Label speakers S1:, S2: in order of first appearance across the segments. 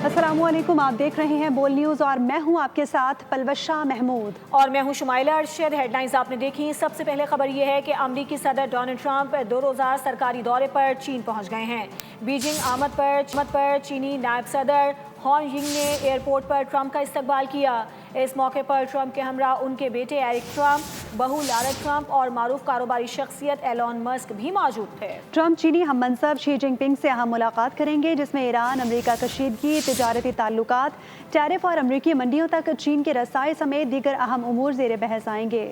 S1: अस्सलामुअलैकुम, आप देख रहे हैं बोल न्यूज़ और मैं हूं आपके साथ पलवशा महमूद
S2: और मैं हूं शुमाइला अरशद। हेडलाइंस आपने देखी। सबसे पहले खबर यह है कि अमरीकी सदर डोनाल्ड ट्रंप 2 रोज़ा सरकारी दौरे पर चीन पहुंच गए हैं। बीजिंग आमद पर चीनी नायब सदर हॉन यिंग ने एयरपोर्ट पर ट्रंप का इस्तकबाल किया। इस मौके पर ट्रंप के हमरा उनके बेटे एरिक ट्रंप, बहू लारा ट्रंप और मारूफ कारोबारी शख्सियत एलोन मस्क भी मौजूद थे।
S1: ट्रंप चीनी हम मनसब शी जिनपिंग से अहम मुलाकात करेंगे, जिसमें ईरान अमरीका कशीदगी, तिजारती ताल्लुकात, टैरिफ और अमरीकी मंडियों तक चीन के रसाई समेत दीगर अहम उमूर ज़ेर बहस आएंगे।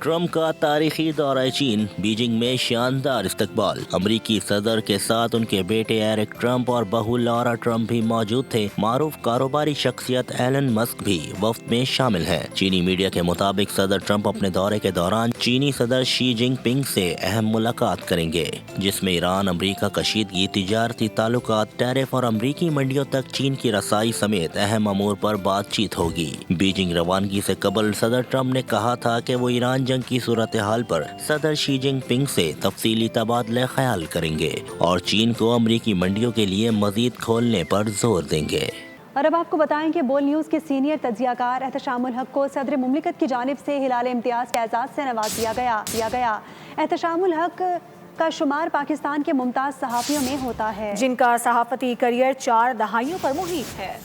S3: ट्रंप का तारीखी दौरा चीन, बीजिंग में शानदार इस्तकबाल। अमरीकी सदर के साथ उनके बेटे एरिक ट्रंप और बहू लॉरा ट्रंप भी मौजूद थे। मारूफ कारोबारी शख्सियत एलन मस्क भी वफ्द में शामिल हैं। चीनी मीडिया के मुताबिक सदर ट्रंप अपने दौरे के दौरान चीनी सदर शी जिनपिंग से अहम मुलाकात करेंगे, जिसमें ईरान अमरीका कशीदगी, तिजारती ताल्लुकात, टैरिफ और अमरीकी मंडियों तक चीन की रसाई समेत अहम अमूर पर बातचीत होगी। बीजिंग रवानगी से कबल सदर ट्रंप ने कहा था कि वो ईरान जंग की सूरत हाल पर सदर शी जिनपिंग से तफसीली तबादले ख्याल करेंगे और चीन को अमरीकी मंडियों के लिए मजीद खोलने पर जोर देंगे।
S1: और अब आपको बताएं कि बोल न्यूज़ के सीनियर तज्जियाकार एहतशामुल हक को सदर मुमलिकत की जानिब से हिलाल इम्तियाज़ के एजाज़ से नवाज दिया गया। एहतशामुल हक का शुमार पाकिस्तान के मुमताज़ सहाफ़ियों में होता है, जिनका सहाफ़ती करियर 4 दहाइयों पर मुहित है।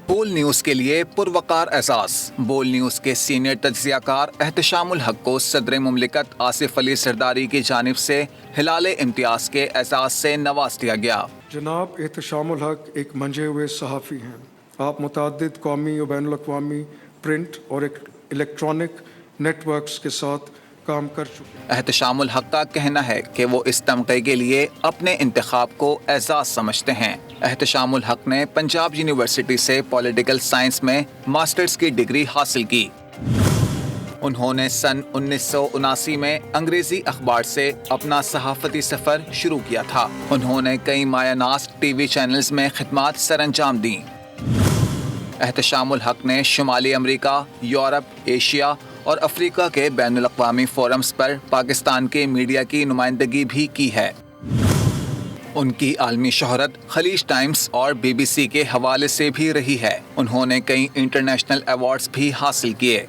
S4: बोल न्यूज़ के लिए पुरवकार एहसास। बोल न्यूज़ के सीनियर तज्जियाकार एहतशामुल हक को सदर मुमलिकत आसिफ अली सरदारी की जानिब से हिलाल इम्तियाज़ के एजाज़ से नवाज दिया गया।
S5: जनाब एहतशामुल हक एक मंजे हुए सहाफ़ी हैं। आप मुतअद्दिद कौमी और बैनुल अक़वामी प्रिंट और इलेक्ट्रॉनिक नेटवर्क्स के साथ काम कर चुके हैं।
S4: एहतशामुल हक का कहना है कि वो इस तमगे के लिए अपने इंतखाब को एजाज़ समझते हैं। एहतशामुल हक ने पंजाब यूनिवर्सिटी से पॉलिटिकल साइंस में मास्टर्स की डिग्री हासिल की। उन्होंने सन 1979 में अंग्रेजी अखबार से अपना सहाफ़ती सफ़र शुरू किया था। उन्होंने कई मायानाज टीवी चैनल्स में खिदमात सरअंजाम दी। एहतशामुल हक ने शुमाली अमरीका, यूरोप, एशिया और अफ्रीका के बैनुल अक़वामी फोरम्स पर पाकिस्तान के मीडिया की नुमाइंदगी भी की है। उनकी आलमी शोहरत खलीज टाइम्स और BBC के हवाले से भी रही है। उन्होंने कई इंटरनेशनल अवार्ड्स भी हासिल किए।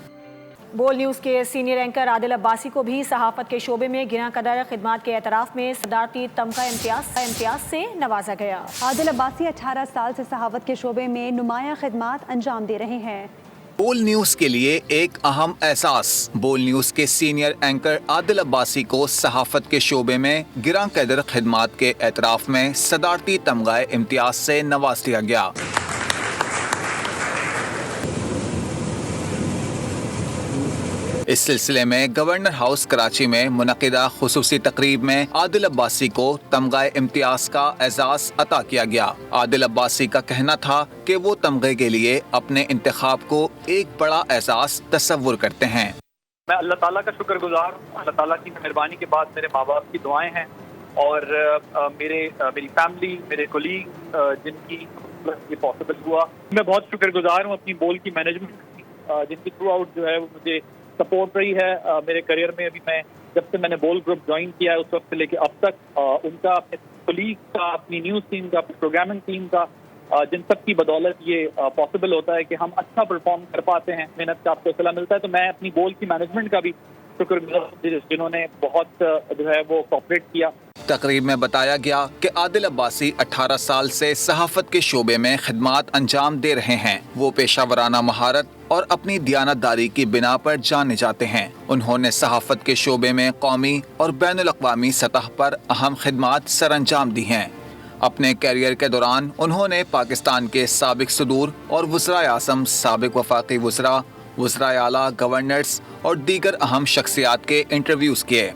S2: बोल न्यूज़ के सीनियर एंकर आदिल अब्बासी को भी सहाफ़त के शोबे में गिना कदर खिदमात के एतराफ़ में सदारती तमगा इम्तियाज़ से नवाजा गया।
S1: आदिल अब्बासी 18 साल से सहाफ़त के शोबे में नुमाया खिदमात अंजाम दे रहे हैं।
S4: बोल न्यूज़ के लिए एक अहम एहसास। बोल न्यूज़ के सीनियर एंकर आदिल अब्बासी को सहाफ़त के शोबे में गिरा कदर खिदमात के एतराफ़ में सदारती तमगा इम्तियाज़ से नवाज दिया गया। इस सिलसिले में गवर्नर हाउस कराची में मुनक़िदा खुसूसी तकरीब में आदिल अब्बासी को तमगा इम्तियाज़ का एजाज़ अता किया गया। आदिल अब्बासी का कहना था कि वो तमगे के लिए अपने इंतखाब को एक बड़ा एजाज़ तस्वुर करते हैं।
S6: मैं अल्लाह ताला का शुक्रगुजार हूँ। अल्लाह ताला की मेहरबानी के बाद मेरे माँ बाप की दुआएं हैं और मेरी फैमिली, मेरे कोलीग जिनकी ये पॉसिबल हुआ। मैं बहुत शुक्रगुजार हूँ अपनी बोल की मैनेजमेंट जिनकी थ्रू आउट जो है वो मुझे सपोर्ट रही है मेरे करियर में। अभी मैं जब से मैंने बोल ग्रुप ज्वाइन किया है उस वक्त से लेके अब तक उनका, अपने कोलीग का, अपनी न्यूज़ टीम का, अपनी प्रोग्रामिंग टीम का, जिन सब की बदौलत ये पॉसिबल होता है कि हम अच्छा परफॉर्म कर पाते हैं। मेहनत का आपको सिला मिलता है। तो मैं अपनी बोल की मैनेजमेंट का भी शुक्रगुजार जिन्होंने बहुत जो है वो कोऑपरेट किया।
S4: तकरीब में बताया गया कि आदिल अब्बासी 18 साल से सहाफ़त के शोबे में खिदमात अंजाम दे रहे हैं। वो पेशावराना महारत और अपनी दियानतदारी की बिना पर जाने जाते हैं। उन्होंने सहाफ़त के शोबे में कौमी और बैनुल अक़वामी सतह पर अहम खिदमात सरअंजाम दी हैं। अपने कैरियर के दौरान उन्होंने पाकिस्तान के साबिक सदूर और वज़राए आज़म, साबिक वफाकी वज़रा, वज़राए आला, गवर्नर्स और दीगर अहम शख्सियात के इंटरव्यूज़ किए।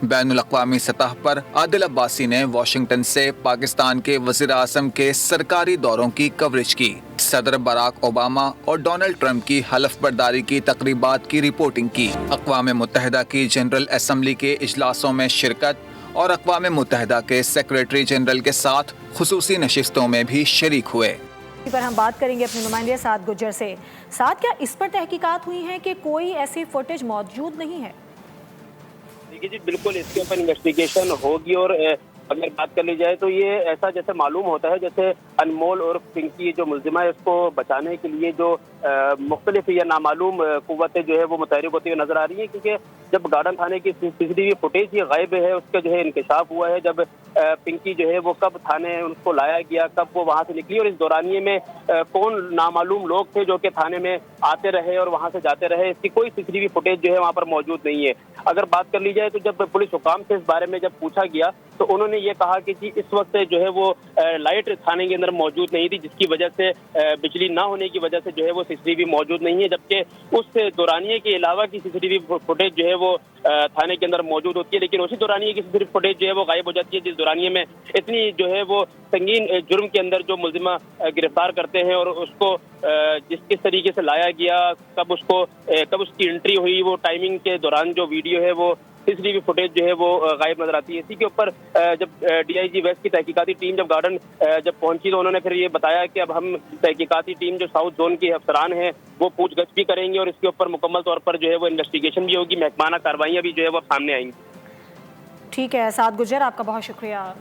S4: बैनुल अक़वामी सतह पर आदिल अब्बासी ने वाशिंगटन से पाकिस्तान के वज़ीर आज़म के सरकारी दौरों की कवरेज की। सदर बराक ओबामा और डोनाल्ड ट्रंप की हलफ बर्दारी की तकरीबात की रिपोर्टिंग की। अक़वाम मुत्तहिदा की जनरल असम्बली के इजलासों में शिरकत और अक़वाम मुत्तहिदा के सेक्रेटरी जनरल के साथ खुसूसी नशिस्तों में भी शरीक हुए।
S2: पर हम बात करेंगे अपने नुमाइंदे साद गुज्जर से। साथ क्या इस पर तहकीकात हुई है कि कोई ऐसी फुटेज मौजूद नहीं है?
S7: देखिए जी, बिल्कुल इसके ऊपर इन्वेस्टिगेशन होगी और اگر بات کر لی جائے تو یہ ایسا جیسے معلوم ہوتا ہے جیسے انمول اور پنکی جو ملزمہ ہے اس کو بچانے کے لیے جو مختلف یا نامعلوم قوتیں جو ہے وہ متحرک ہوتی ہوئی نظر آ رہی ہیں، کیونکہ جب گارڈن تھانے کی سی سی ٹی وی فوٹیج یہ غائب ہے اس کا جو ہے انکشاف ہوا ہے، جب پنکی جو ہے وہ کب تھانے ان کو لایا گیا، کب وہ وہاں سے نکلی اور اس دورانیے میں کون نامعلوم لوگ تھے جو کہ تھانے میں آتے رہے اور وہاں سے جاتے رہے، اس کی کوئی سی سی ٹی وی فوٹیج جو ہے وہاں پر موجود نہیں ہے۔ اگر بات کر لی جائے تو جب پولیس حکام سے اس بارے میں جب پوچھا گیا تو انہوں نے یہ کہا کہ جی اس وقت جو ہے وہ لائٹ تھانے کے اندر موجود نہیں تھی، جس کی وجہ سے بجلی نہ ہونے کی وجہ سے جو ہے وہ سی سی ٹی وی موجود نہیں ہے، جبکہ اس دورانیے کے علاوہ کی سی سی ٹی وی فوٹیج جو ہے وہ تھانے کے اندر موجود ہوتی ہے، لیکن اسی دورانیے کی سی سی ٹی وی فوٹیج جو ہے وہ غائب ہو جاتی ہے، جس دورانیے میں اتنی جو ہے وہ سنگین جرم کے اندر جو ملزمہ گرفتار کرتے ہیں اور اس کو کس طریقے سے لایا گیا، کب اس کی انٹری ہوئی، وہ ٹائمنگ کے دوران جو ویڈیو ہے وہ سی سی ٹی وی فوٹیج جو ہے وہ غائب نظر آتی ہے۔ اسی کے اوپر جب ڈی آئی جی ویسٹ کی تحقیقاتی ٹیم جب گارڈن جب پہنچی تو انہوں نے پھر یہ بتایا کہ اب ہم تحقیقاتی ٹیم جو ساؤتھ زون کے افسران ہیں وہ پوچھ گچھ بھی کریں گے اور اس کے اوپر مکمل طور پر جو ہے وہ انویسٹیگیشن بھی ہوگی، محکمانہ کارروائیاں بھی جو ہے وہ سامنے آئیں گی۔
S2: ٹھیک ہے سعد گجر، آپ کا بہت شکریہ۔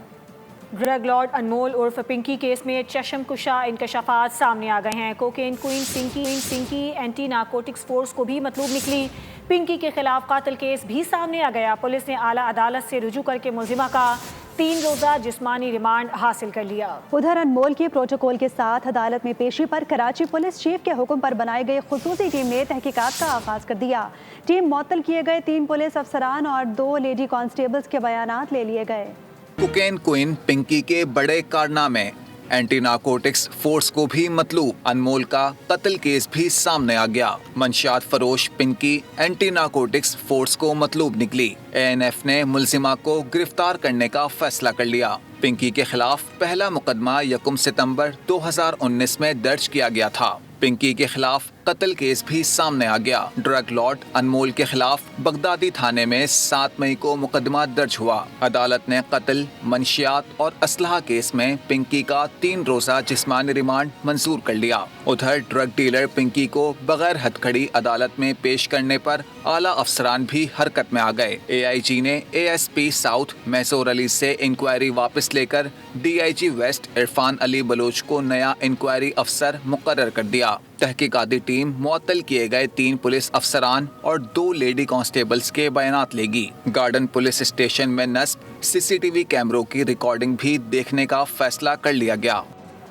S2: ڈرگ لارڈ انمول عرف پنکی کیس میں چشم کشا انکشافات سامنے آ گئے ہیں۔ Cocaine queen Pinky anti narcotics force کو بھی مطلوب نکلی۔ پنکی کے خلاف قاتل کیس بھی سامنے آ گیا۔ پولیس نے اعلیٰ عدالت سے رجوع کر کے ملزمہ کا 3 روزہ جسمانی ریمانڈ حاصل کر لیا۔
S1: ادھر انمول کے پروٹوکول کے ساتھ عدالت میں پیشی پر کراچی پولیس چیف کے حکم پر بنائی گئی خصوصی ٹیم نے تحقیقات کا آغاز کر دیا۔ ٹیم معطل کیے گئے 3 پولیس افسران اور 2 لیڈی کانسٹیبلز کے بیانات لے لیے گئے۔
S4: کوکین کوئن پنکی کے بڑے کارنامے، اینٹی نارکوٹکس فورس کو بھی مطلوب، انمول کا قتل کیس بھی سامنے آ گیا۔ منشیات فروش پنکی اینٹی نارکوٹکس فورس کو مطلوب نکلی۔ اے این ایف نے ملزمہ کو گرفتار کرنے کا فیصلہ کر لیا۔ پنکی کے خلاف پہلا مقدمہ 1 ستمبر 2019 میں درج کیا گیا تھا۔ پنکی کے خلاف قتل کیس بھی سامنے آ گیا۔ ڈرگ لارڈ انمول کے خلاف بغدادی تھانے میں 7 مئی کو مقدمہ درج ہوا۔ عدالت نے قتل، منشیات اور اسلحہ کیس میں پنکی کا 3 روزہ جسمانی ریمانڈ منظور کر لیا۔ ادھر ڈرگ ڈیلر پنکی کو بغیر ہتھکڑی عدالت میں پیش کرنے پر اعلیٰ افسران بھی حرکت میں آ گئے۔ اے آئی جی نے A S P south Maisoor Ali سے انکوائری واپس لے کر D I G west Irfan Ali Baloch کو نیا انکوائری افسر مقرر کر دیا۔ تحقیقاتی ٹیم معطل کیے گئے 3 پولیس افسران اور 2 لیڈی کانسٹیبلز کے بیانات لے گی۔ گارڈن پولیس اسٹیشن میں نصب سی سی ٹی وی کیمروں کی ریکارڈنگ بھی دیکھنے کا فیصلہ کر لیا گیا۔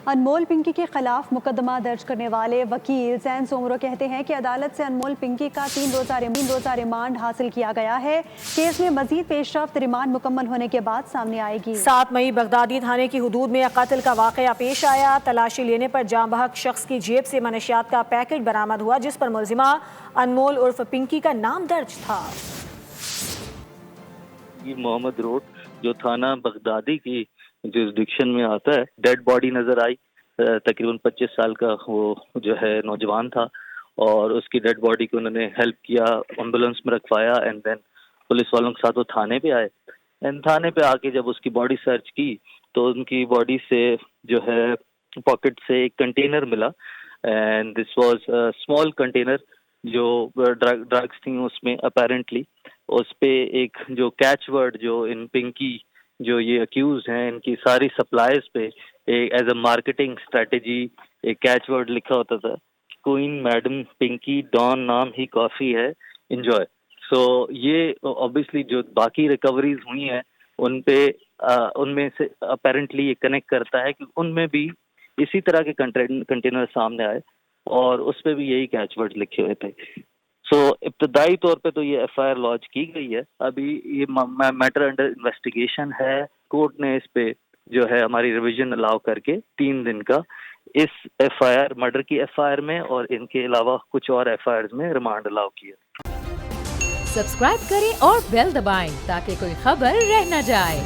S1: انمول پنکی کے خلاف مقدمہ درج کرنے والے وکیل زین سومرو کہتے ہیں کہ عدالت سے انمول پنکی کا 3 روزہ ریمانڈ حاصل کیا گیا ہے۔ کیس میں مزید پیش رفت ریمانڈ مکمل ہونے کے بعد سامنے آئے گی۔
S2: 7 مئی بغدادی تھانے کی حدود میں قتل کا واقعہ پیش آیا۔ تلاشی لینے پر جاں بحق شخص کی جیب سے منشیات کا پیکٹ برآمد ہوا جس پر ملزمہ انمول عرف پنکی کا نام درج تھا۔
S8: محمد روڈ جو تھانہ بغدادی کی جورسڈکشن میں آتا ہے، ڈیڈ باڈی نظر آئی۔ تقریباً 25 سال کا وہ جو ہے نوجوان تھا اور اس کی ڈیڈ باڈی کو انہوں نے ہیلپ کیا، ایمبولینس میں رکھوایا اینڈ دین پولیس والوں کے ساتھ وہ تھانے پہ آئے۔ اینڈ تھانے پہ آ کے جب اس کی باڈی سرچ کی تو ان کی باڈی سے جو ہے پاکٹ سے ایک کنٹینر ملا and this was small container جو ڈرگس تھیں اس میں اپیرنٹلی۔ اس پہ ایک جو کیچ ورڈ جو ان پنکی جو یہ اکیوز ہیں ان کی ساری سپلائیز پہ ایز اے مارکیٹنگ اسٹریٹجی ایک کیچ ورڈ لکھا ہوتا تھا، کوئن میڈم پنکی ڈان نام ہی کافی ہے انجوائے۔ سو یہ اوبیسلی جو باقی ریکوریز ہوئی ہیں ان پہ ان میں سے اپیرنٹلی یہ کنیکٹ کرتا ہے کہ ان میں بھی اسی طرح کے کنٹینر سامنے آئے اور اس پہ بھی یہی کیچ ورڈ لکھے ہوئے تھے۔ سو ابتدائی طور پہ تو یہ ایف آئی آر لانچ کی گئی ہے، ابھی یہ میٹر انڈر انویسٹیگیشن ہے۔ کورٹ نے اس پہ جو ہے ہماری ریویژن الاؤ کر کے 3 دن کا اس ایف آئی آر مرڈر کی ایف آئی آر میں اور ان کے علاوہ کچھ اور ایف آئی آرز میں ریمانڈ الاؤ کیا۔
S9: سبسکرائب کریں اور بیل دبائیں تاکہ کوئی خبر رہ نہ جائے۔